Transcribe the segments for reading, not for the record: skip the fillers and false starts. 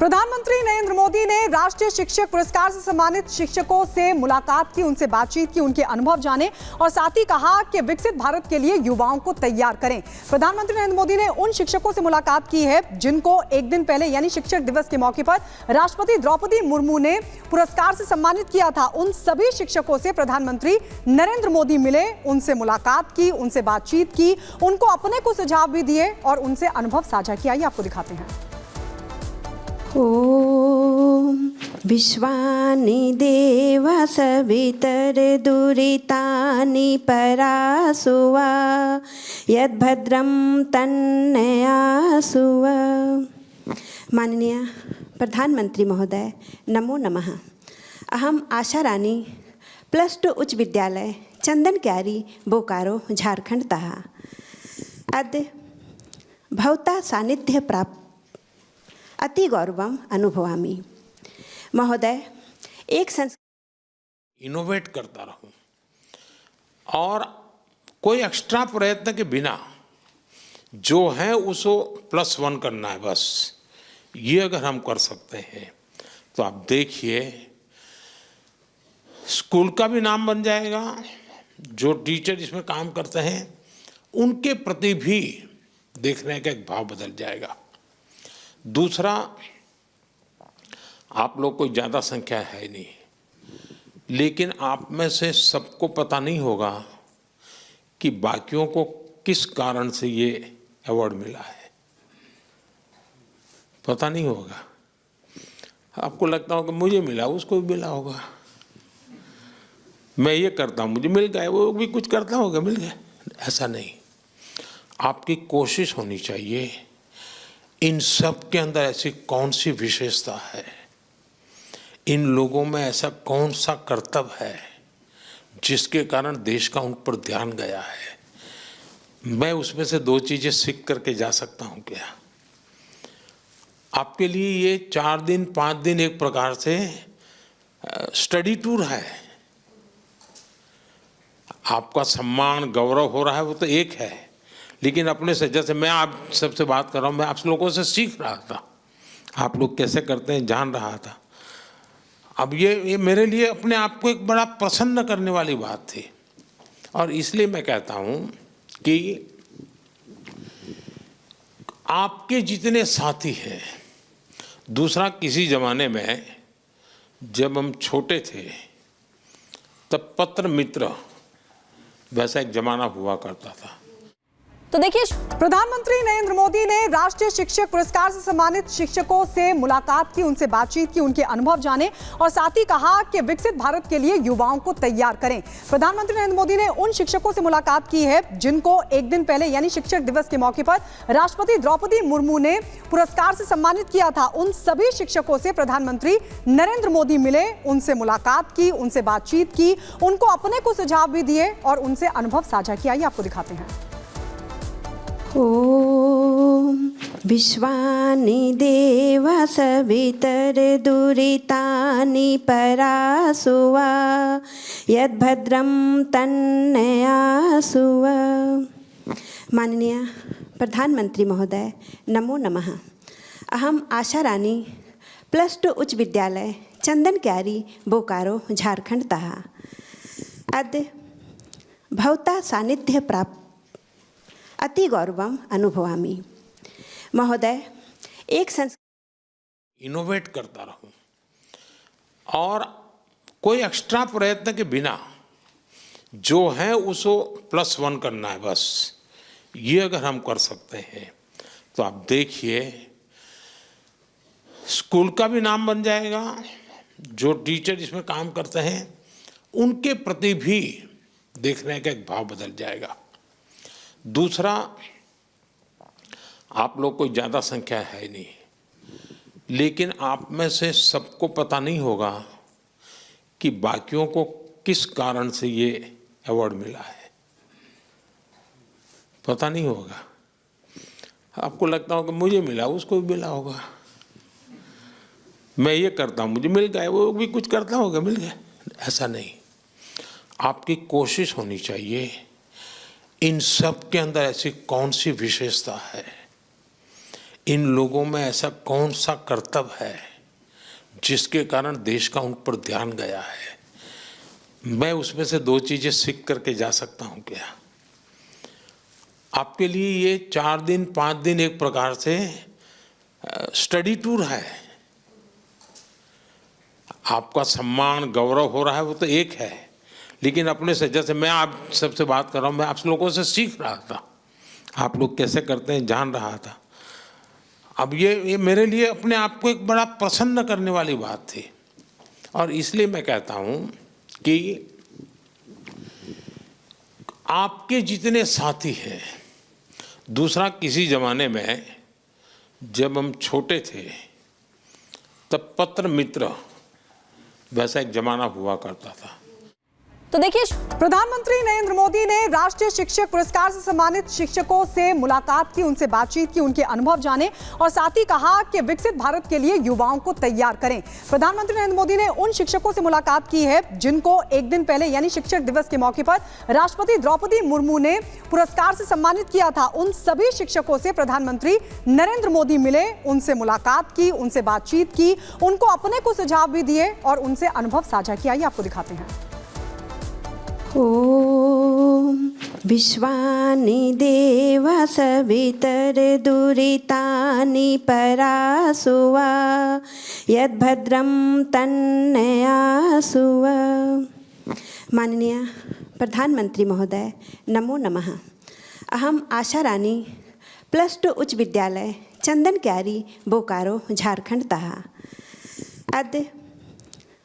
प्रधानमंत्री नरेंद्र मोदी ने राष्ट्रीय शिक्षक पुरस्कार से सम्मानित शिक्षकों से मुलाकात की, उनसे बातचीत की, उनके अनुभव जाने और साथ ही कहा कि विकसित भारत के लिए युवाओं को तैयार करें। प्रधानमंत्री नरेंद्र मोदी ने उन शिक्षकों से मुलाकात की है जिनको एक दिन पहले यानी शिक्षक दिवस के मौके पर राष्ट्रपति द्रौपदी मुर्मू ने पुरस्कार से सम्मानित किया था। उन सभी शिक्षकों से प्रधानमंत्री नरेंद्र मोदी मिले, उनसे मुलाकात की, उनसे बातचीत की, उनको अपने को सुझाव भी दिए और उनसे अनुभव साझा किया। ये आपको दिखाते हैं। ॐ विश्वानि देवा सवितर्दुरितानि परासुवा यद्भद्रं तन्नयासुवा। माननीय प्रधानमंत्री महोदय, नमो नमः। अहम आशा रानी +2 उच्च विद्यालय चंदन क्यारी बोकारो झारखंडतः अद्य भवता सान्निध्य प्राप्त अति गौरवम अनुभवामि। महोदय, एक इनोवेट करता रहूं और कोई एक्स्ट्रा प्रयत्न के बिना जो है उसको +1 करना है बस। ये अगर हम कर सकते हैं तो आप देखिए स्कूल का भी नाम बन जाएगा, जो टीचर इसमें काम करते हैं उनके प्रति भी देखने का एक भाव बदल जाएगा। दूसरा, आप लोग कोई ज़्यादा संख्या है नहीं, लेकिन आप में से सबको पता नहीं होगा कि बाकियों को किस कारण से ये अवार्ड मिला है। पता नहीं होगा। आपको लगता होगा मुझे मिला, उसको भी मिला होगा। मैं ये करता हूँ मुझे मिल गया, वो भी कुछ करता होगा मिल गया। ऐसा नहीं, आपकी कोशिश होनी चाहिए। इन सब के अंदर ऐसी कौन सी विशेषता है, इन लोगों में ऐसा कौन सा कर्तव्य है जिसके कारण देश का उन पर ध्यान गया है। मैं उसमें से 2 चीज़ें सीख करके जा सकता हूँ क्या? आपके लिए ये 4 दिन 5 दिन एक प्रकार से स्टडी टूर है। आपका सम्मान गौरव हो रहा है वो तो एक है, लेकिन अपने से, जैसे मैं आप सबसे बात कर रहा हूँ, मैं आप लोगों से सीख रहा था, आप लोग कैसे करते हैं जान रहा था। अब ये मेरे लिए अपने आप को एक बड़ा प्रसन्न करने वाली बात थी और इसलिए मैं कहता हूँ कि आपके जितने साथी हैं, दूसरा किसी ज़माने में जब हम छोटे थे तब पत्र मित्र वैसा एक ज़माना हुआ करता था। तो देखिए, प्रधानमंत्री नरेंद्र मोदी ने राष्ट्रीय शिक्षक पुरस्कार से सम्मानित शिक्षकों से मुलाकात की, उनसे बातचीत की, उनके अनुभव जाने और साथ ही कहा कि विकसित भारत के लिए युवाओं को तैयार करें। प्रधानमंत्री नरेंद्र मोदी ने उन शिक्षकों से मुलाकात की है जिनको एक दिन पहले यानी शिक्षक दिवस के मौके पर राष्ट्रपति द्रौपदी मुर्मू ने पुरस्कार से सम्मानित किया था। उन सभी शिक्षकों से प्रधानमंत्री नरेंद्र मोदी मिले, उनसे मुलाकात की, उनसे बातचीत की, उनको अपने को सुझाव भी दिए और उनसे अनुभव साझा किया। ये आपको दिखाते हैं। ॐ विश्वानि देवा सवितर्दुरितानि परासुवा यद्भद्रं तन्नयासुवा। माननीय प्रधानमंत्री महोदय, नमो नमः। अहम आशा रानी +2 उच्च विद्यालय चंदन क्यारी बोकारो झारखंडतः अद्य भवता सान्निध्य प्राप्त अति गौरवम अनुभवामि। महोदय, एक इनोवेट करता रहूं और कोई एक्स्ट्रा प्रयत्न के बिना जो है उसको +1 करना है बस। ये अगर हम कर सकते हैं तो आप देखिए स्कूल का भी नाम बन जाएगा, जो टीचर इसमें काम करते हैं उनके प्रति भी देखने का एक भाव बदल जाएगा। दूसरा, आप लोग कोई ज़्यादा संख्या है नहीं, लेकिन आप में से सबको पता नहीं होगा कि बाकियों को किस कारण से ये अवार्ड मिला है। पता नहीं होगा। आपको लगता होगा मुझे मिला, उसको भी मिला होगा। मैं ये करता हूँ मुझे मिल गया, वो भी कुछ करता होगा मिल गया। ऐसा नहीं, आपकी कोशिश होनी चाहिए। इन सब के अंदर ऐसी कौन सी विशेषता है, इन लोगों में ऐसा कौन सा कर्तव्य है जिसके कारण देश का उन पर ध्यान गया है? मैं उसमें से 2 चीजें सीख करके जा सकता हूं क्या? आपके लिए ये 4 दिन 5 दिन एक प्रकार से स्टडी टूर है। आपका सम्मान गौरव हो रहा है वो तो एक है, लेकिन अपने से, जैसे मैं आप सबसे बात कर रहा हूं, मैं आप लोगों से सीख रहा था, आप लोग कैसे करते हैं जान रहा था। अब ये मेरे लिए अपने आप को एक बड़ा प्रसन्न करने वाली बात थी, और इसलिए मैं कहता हूं कि आपके जितने साथी हैं, दूसरा किसी जमाने में जब हम छोटे थे तब पत्र मित्र वैसा एक जमाना हुआ करता था। तो देखिए, प्रधानमंत्री नरेंद्र मोदी ने राष्ट्रीय शिक्षक पुरस्कार से सम्मानित शिक्षकों से मुलाकात की, उनसे बातचीत की, उनके अनुभव जाने और साथ ही कहा कि विकसित भारत के लिए युवाओं को तैयार करें। प्रधानमंत्री नरेंद्र मोदी ने उन शिक्षकों से मुलाकात की है जिनको एक दिन पहले यानी शिक्षक दिवस के मौके पर राष्ट्रपति द्रौपदी मुर्मू ने पुरस्कार से सम्मानित किया था। उन सभी शिक्षकों से प्रधानमंत्री नरेंद्र मोदी मिले, उनसे मुलाकात की, उनसे बातचीत की, उनको अपने को सुझाव भी दिए और उनसे अनुभव साझा किया। ये आपको दिखाते हैं। ॐ विश्वानि देवा सवितर्दुरितानि परासुवा यद्भद्रं तन्नयासुवा। माननीय प्रधानमंत्री महोदय, नमो नमः। अहम आशा रानी +2 उच्च विद्यालय चंदन क्यारी बोकारो झारखंडतः अद्य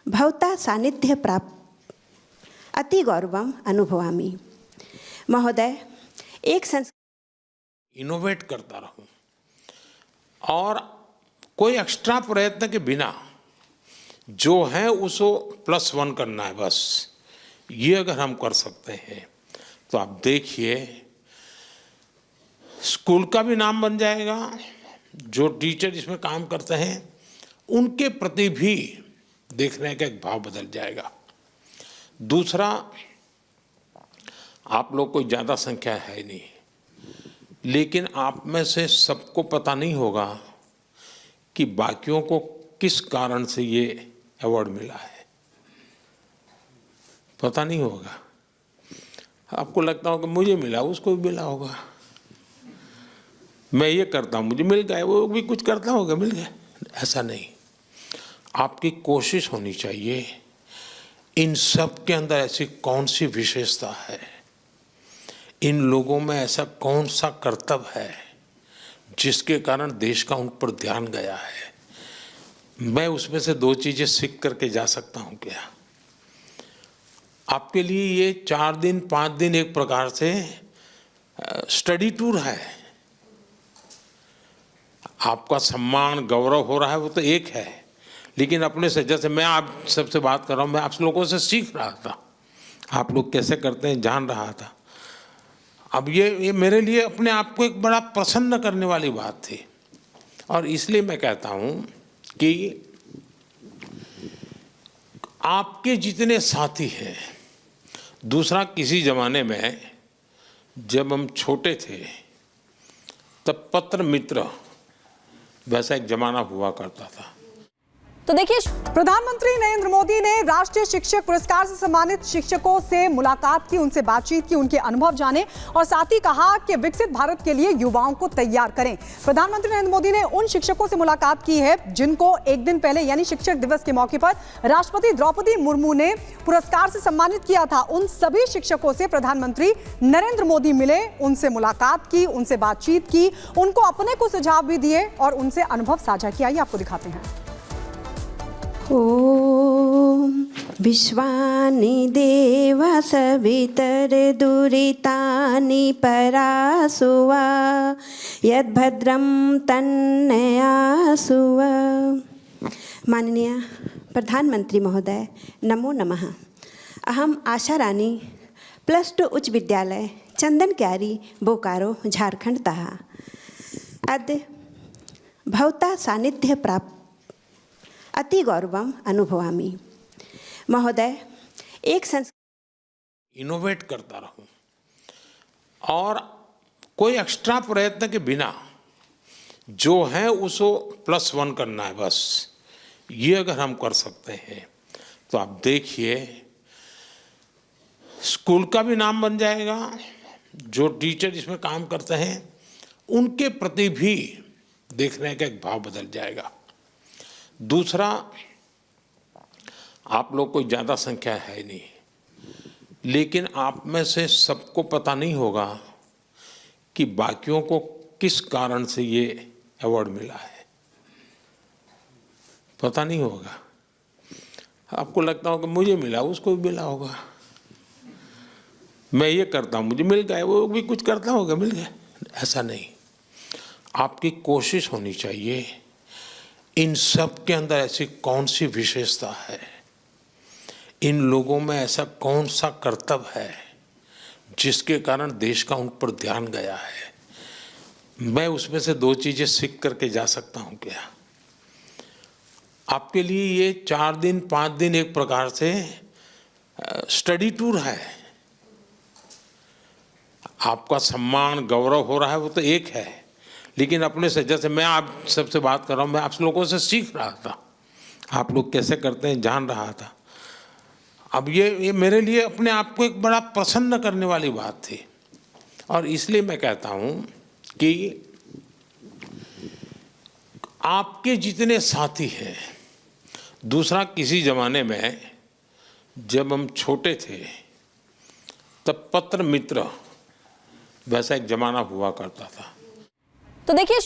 भवता सान्निध्य प्राप्त अति गौरवम अनुभवामि। महोदय, एक इनोवेट करता रहूं और कोई एक्स्ट्रा प्रयत्न के बिना जो है उसको +1 करना है बस। ये अगर हम कर सकते हैं तो आप देखिए, स्कूल का भी नाम बन जाएगा, जो टीचर इसमें काम करते हैं उनके प्रति भी देखने का एक भाव बदल जाएगा। दूसरा, आप लोग कोई ज़्यादा संख्या है नहीं, लेकिन आप में से सबको पता नहीं होगा कि बाकियों को किस कारण से ये अवार्ड मिला है। पता नहीं होगा। आपको लगता होगा मुझे मिला, उसको भी मिला होगा। मैं ये करता हूँ मुझे मिल गया, वो भी कुछ करता होगा मिल गया, ऐसा नहीं। आपकी कोशिश होनी चाहिए, इन सब के अंदर ऐसी कौन सी विशेषता है, इन लोगों में ऐसा कौन सा कर्तव्य है जिसके कारण देश का उन पर ध्यान गया है। मैं उसमें से 2 चीजें सीख करके जा सकता हूं क्या? आपके लिए ये 4 दिन 5 दिन एक प्रकार से स्टडी टूर है। आपका सम्मान गौरव हो रहा है वो तो एक है, लेकिन अपने से, जैसे मैं आप सबसे बात कर रहा हूं, मैं आप लोगों से सीख रहा था, आप लोग कैसे करते हैं जान रहा था। अब ये मेरे लिए अपने आप को एक बड़ा प्रसन्न करने वाली बात थी, और इसलिए मैं कहता हूं कि आपके जितने साथी हैं, दूसरा किसी जमाने में जब हम छोटे थे तब पत्र मित्र वैसा एक जमाना हुआ करता था। तो देखिए, प्रधानमंत्री नरेंद्र मोदी ने राष्ट्रीय शिक्षक पुरस्कार से सम्मानित शिक्षकों से मुलाकात की, उनसे बातचीत की, उनके अनुभव जाने और साथ ही कहा कि विकसित भारत के लिए युवाओं को तैयार करें। प्रधानमंत्री नरेंद्र मोदी ने उन शिक्षकों से मुलाकात की है जिनको एक दिन पहले यानी शिक्षक दिवस के मौके पर राष्ट्रपति द्रौपदी मुर्मू ने पुरस्कार से सम्मानित किया था। उन सभी शिक्षकों से प्रधानमंत्री नरेंद्र मोदी मिले, उनसे मुलाकात की, उनसे बातचीत की, उनको अपने को सुझाव भी दिए और उनसे अनुभव साझा किया। ये आपको दिखाते हैं। ॐ विश्वानि देवा सवितर्दुरितानि परासुवा यद्भद्रं तन्नयासुवा। माननीय प्रधानमंत्री महोदय, नमो नमः। अहम आशा रानी +2 उच्च विद्यालय चंदन क्यारी बोकारो झारखंडतः अद्य भवता सान्निध्य प्राप्त अति गौरवम अनुभवामि। महोदय, एक इनोवेट करता रहूं और कोई एक्स्ट्रा प्रयत्न के बिना जो है उसको +1 करना है बस। ये अगर हम कर सकते हैं तो आप देखिए स्कूल का भी नाम बन जाएगा, जो टीचर इसमें काम करते हैं उनके प्रति भी देखने का एक भाव बदल जाएगा। दूसरा, आप लोग कोई ज़्यादा संख्या है नहीं, लेकिन आप में से सबको पता नहीं होगा कि बाकियों को किस कारण से ये अवार्ड मिला है, पता नहीं होगा। आपको लगता होगा मुझे मिला, उसको भी मिला होगा, मैं ये करता हूँ मुझे मिल गया, वो भी कुछ करता होगा मिल गया, ऐसा नहीं। आपकी कोशिश होनी चाहिए इन सब के अंदर ऐसी कौन सी विशेषता है, इन लोगों में ऐसा कौन सा कर्तव्य है जिसके कारण देश का उन पर ध्यान गया है। मैं उसमें से 2 चीजें सीख करके जा सकता हूं क्या? आपके लिए ये 4 दिन 5 दिन एक प्रकार से स्टडी टूर है। आपका सम्मान गौरव हो रहा है वो तो एक है, लेकिन अपने से, जैसे मैं आप सबसे बात कर रहा हूँ, मैं आप लोगों से सीख रहा था, आप लोग कैसे करते हैं जान रहा था। अब ये मेरे लिए अपने आप को एक बड़ा प्रसन्न करने वाली बात थी, और इसलिए मैं कहता हूँ कि आपके जितने साथी हैं, दूसरा किसी ज़माने में जब हम छोटे थे तब पत्र मित्र वैसा एक ज़माना हुआ करता था। तो देखिए